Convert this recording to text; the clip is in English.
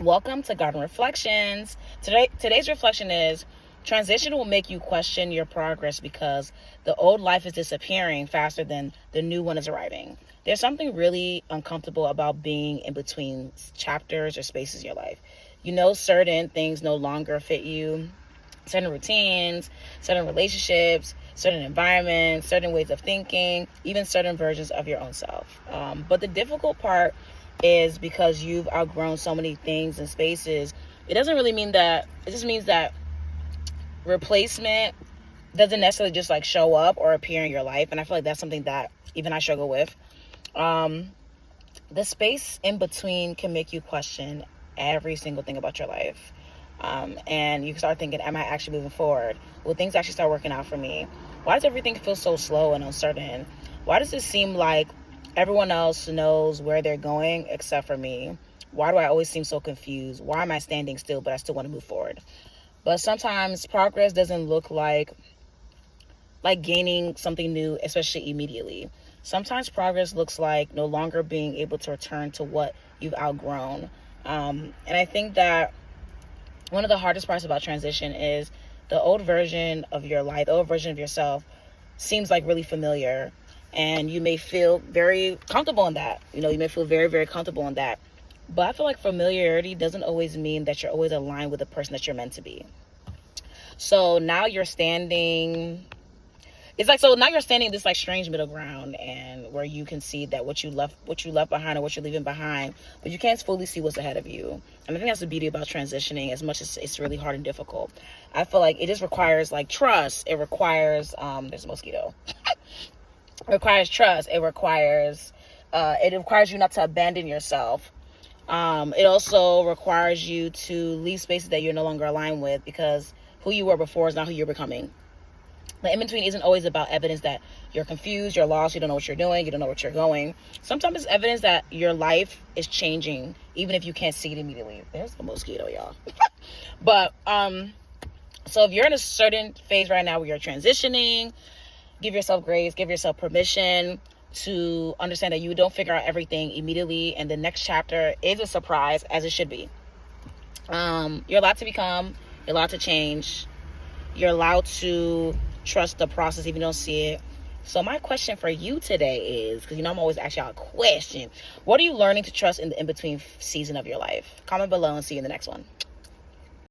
Welcome to Garden Reflections. Today's reflection is transition will make you question your progress because the old life is disappearing faster than the new one is arriving. There's something really uncomfortable about being in between chapters or spaces in your life. You know, certain things no longer fit you, certain routines, certain relationships, certain environments, certain ways of thinking, even certain versions of your own self. But the difficult part is because you've outgrown so many things and spaces. It doesn't really mean that, it just means that replacement doesn't necessarily just like show up or appear in your life. And I feel like that's something that even I struggle with. The space in between can make you question every single thing about your life. And you start thinking, am I actually moving forward? Will things actually start working out for me? Why does everything feel so slow and uncertain? Why does it seem like everyone else knows where they're going except for me? Why do I always seem so confused? Why am I standing still, but I still want to move forward? But sometimes progress doesn't look like gaining something new, especially immediately. Sometimes progress looks like no longer being able to return to what you've outgrown. And I think that one of the hardest parts about transition is the old version of your life, the old version of yourself seems like really familiar. And you may feel very comfortable in that. You may feel very, very comfortable in that. But I feel like familiarity doesn't always mean that you're always aligned with the person that you're meant to be. So now you're standing... now you're standing in this like strange middle ground, and where you can see that what you left behind or what you're leaving behind, but you can't fully see what's ahead of you. And I think that's the beauty about transitioning, as much as it's really hard and difficult. I feel like it just requires like trust. It requires there's a mosquito. It requires trust. It requires you not to abandon yourself. It also requires you to leave spaces that you're no longer aligned with, because who you were before is not who you're becoming. The in-between isn't always about evidence that you're confused, you're lost, you don't know what you're doing, you don't know what you're going. Sometimes it's evidence that your life is changing, even if you can't see it immediately. There's a mosquito, y'all. But, so if you're in a certain phase right now where you're transitioning, give yourself grace, give yourself permission to understand that you don't figure out everything immediately, and the next chapter is a surprise, as it should be. You're allowed to become, you're allowed to change, you're allowed to trust the process if you don't see it. So my question for you today is, because I'm always asking y'all a question, what are you learning to trust in the in-between season of your life? Comment below and see you in the next one.